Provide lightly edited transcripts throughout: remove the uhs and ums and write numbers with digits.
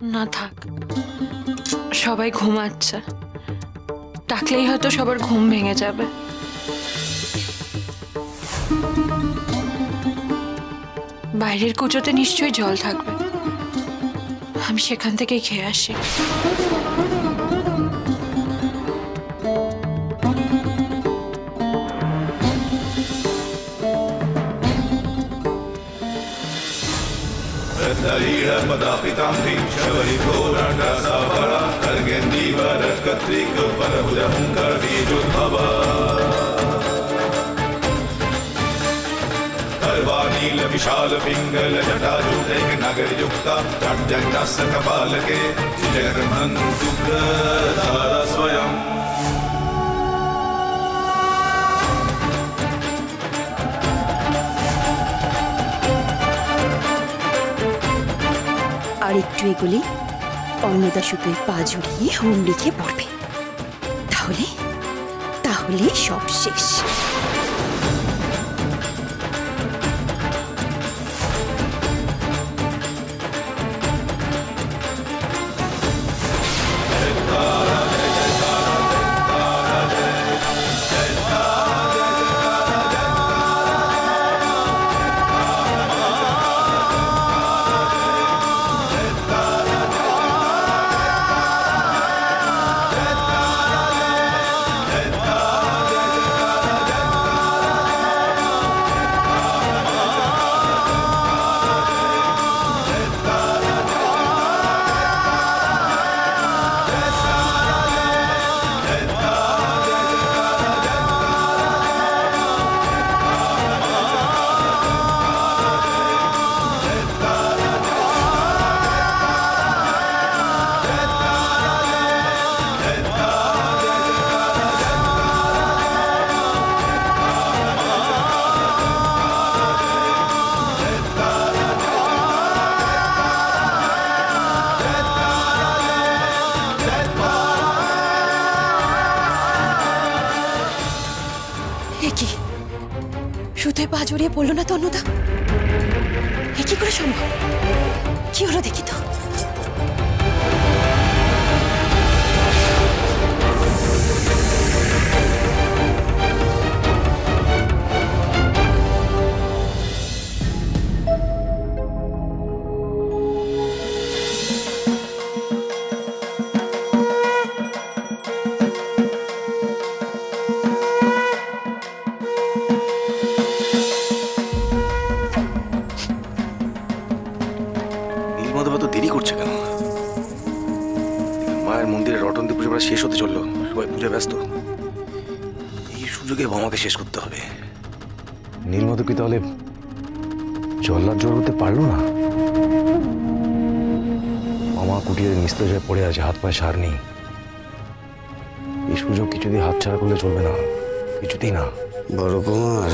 না থাক, সবাই ঘুমাচ্ছে, ডাকলেই হয়তো সবার ঘুম ভেঙে যাবে। বাইরের কুচোতে নিশ্চয়ই জল থাকবে, আমি সেখান থেকেই খেয়ে আসি। विशाल पिंगल जटा जुटे नगर युक्ता जगदस्त कपाल के जगन्मंतुग्रधारा स्वयं। আর একটু এগুলি অন্নদা সুতোয় পা জড়িয়ে হোম লিখে পড়বে, তাহলে তাহলে সব শেষ। সুতোয় পা জড়িয়ে পড়লো না তো অন্নদা? এ কি করে সম্ভব? কি হলো দেখি তো। দেরি করছে কেন? মায়ের মন্দিরে রটন্তি পুজো প্রায় শেষ হতে চললো, সবাই পুজো ব্যস্ত। এই সুযোগে বামাকে শেষ করতে হবে। নীলমধু কি তাহলে জল্লাদ জোর হতে পারলো না? মামা কুটিরের নিস্তেজে পড়ে আছে, হাত পায়ে সার নেই। এই সুযোগ কিছুদিন হাতছাড়া করলে চলবে না, কিছুতেই না। বড় কুমার,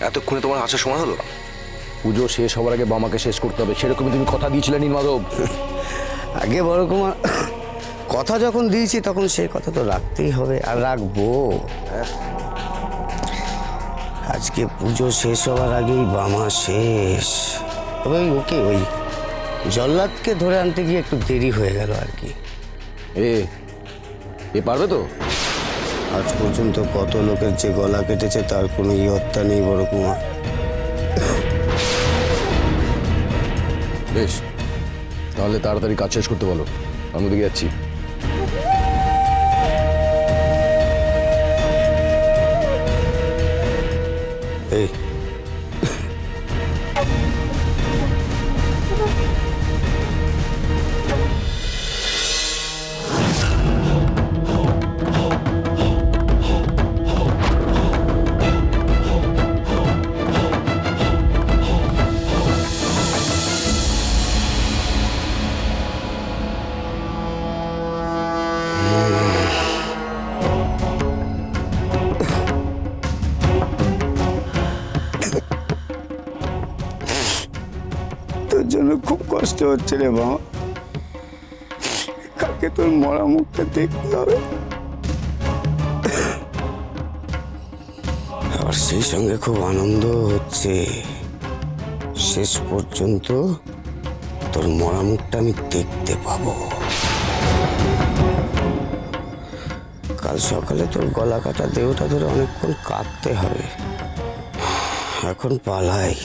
এতক্ষণে তোমার আসার সময় হলো? পুজো শেষ হওয়ার আগে বামাকে শেষ করতে হবে, সেরকমই তুমি কথা দিয়েছিলে নীলমাধব। আগে বড় কুমার, কথা যখন দিয়েছি তখন সেই কথা তো রাখতেই হবে, আর রাখবো। আজকে পুজো শেষ হওয়ার আগেই বামা শেষ। তবে ওকে ওই জল্লাদকে ধরে আনতে গিয়ে একটু দেরি হয়ে গেল আর কি। এ পারবে তো? আজ পর্যন্ত কত লোকের যে গলা কেটেছে তার কোনো ইয়ত্তা নেই বড় কুমার। বেশ, তাহলে তাড়াতাড়ি কাজ শেষ করতে বলো, আমি ওদিকে যাচ্ছি। এই তোর জন্য খুব কষ্ট হচ্ছে রে বাবা। কাকে তোর মরা মুখটা দেখতে হবে। সেই সঙ্গে খুব আনন্দ হচ্ছে। শেষ পর্যন্ত তোর মরা মুখটা আমি দেখতে পাবো। কাল সকালে তোর গলা কাটা দেহটা ধরে অনেকক্ষণ কাঁদতে হবে। এখন পালাই।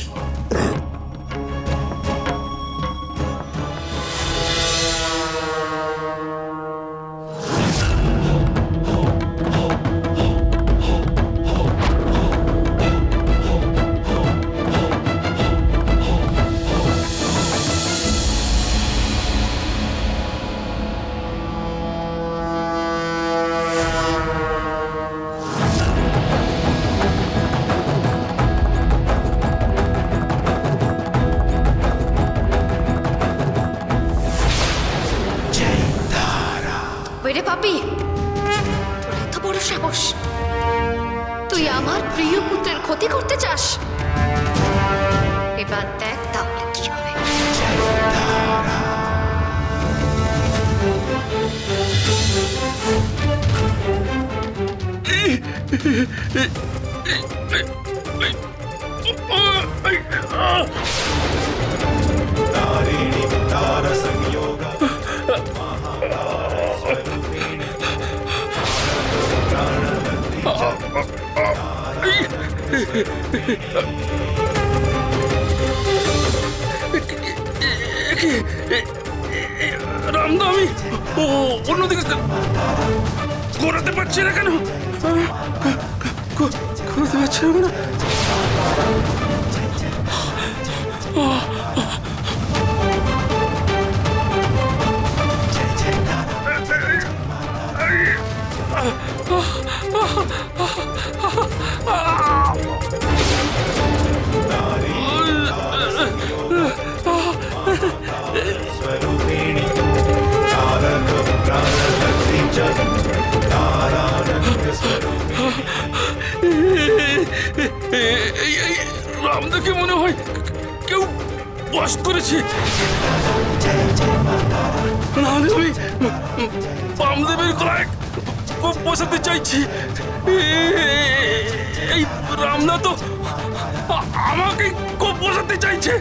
ওরে পাপি, এত বড় সাহস! তুই আমার প্রিয় পুত্রের ক্ষতি করতে চাস? এবার দেখ তাহলে কি হবে। तारिणी तारसंयोग রামদা, আমি অন্যদিকে ঘোরাতে পারছি না কেন? ঘোরাতে পারছি না। स्वरूपिणी तारक प्राणलक्ष्मी च तारानंद स्वरूपिणी। রামদাকে মনে হয় কেউ বশ করেছে। নাহলে আমি বামদেবের গলায় বসাতে চাইছি। এই রামদা তো আমাকে বসাতে চাইছে।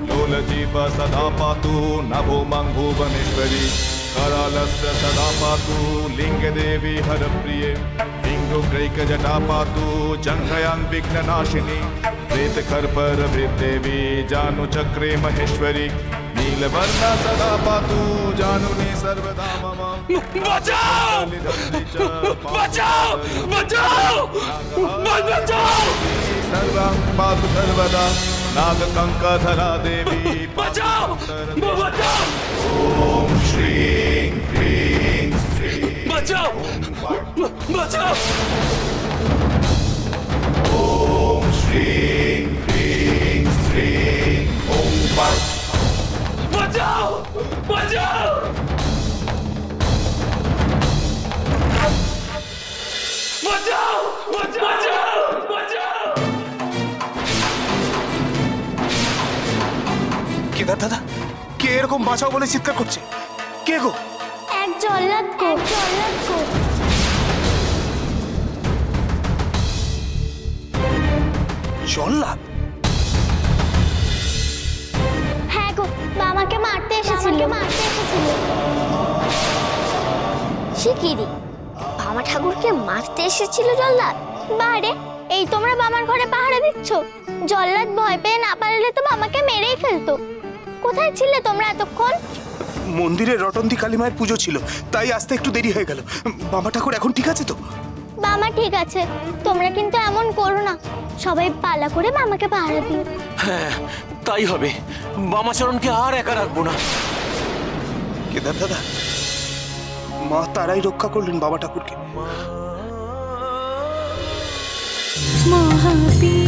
लोलजीव सदा पातु नभोमं भुवनेश्वरी करालस्य सदा पातु लिंगदेवी हरप्रिये लिंगोग्रैकजटा पातु जङ्घयां विघ्ननाशिनी प्रेतकर्परभृद्देवी जानुचक्रे महेश्वरी नीलवर्णा सदा पातु जानुनी सर्वदा मम। बचाओ! बचाओ! बचाओ! बचाओ! सर्वं पातु सर्वदा नागकंकधरा देवी। बचाओ! बचाओ! ओम श्रीं ह्रीं श्रीं। बचाओ! बचाओ! ओम श्रीं ह्रीं श्रीं ओम फट्। बचाओ! बचाओ! बचाओ! बचाओ! बचाओ! কেদার দাদা, কে এরকম বাঁচাও বলে চিৎকার করছে? কে গো? এক জল্লাদ গো, জল্লাদ গো। জল্লাদ? হ্যাঁ গো, মামাকে মারতে এসেছিল। সে কি রে, বাবা ঠাকুরকে মারতে এসেছিল জল্লাদ? বারে, এই তোমরা বাবার ঘরে পাহারা দিচ্ছ? জল্লাদ ভয় পেয়ে না পারলে তো মামাকে মেরেই ফেলতো। কোথায় ছিলে তোমরা এতক্ষণ? মন্দিরে রটন্তি কালী মায়ের পুজো ছিল, তাই আসতে একটু দেরি হয়ে গেল। বাবা ঠাকুর এখন ঠিক আছে তো? মামা ঠিক আছে, তোমরা কিন্তু এমন করো না। সবাই পালা করে মামাকে পাহারা দিও। হ্যাঁ, তাই হবে। বামাচরণকে আর একা রাখবো না। কেদার দাদা, মা তারাই রক্ষা করলেন বাবা ঠাকুরকে। মহাবীর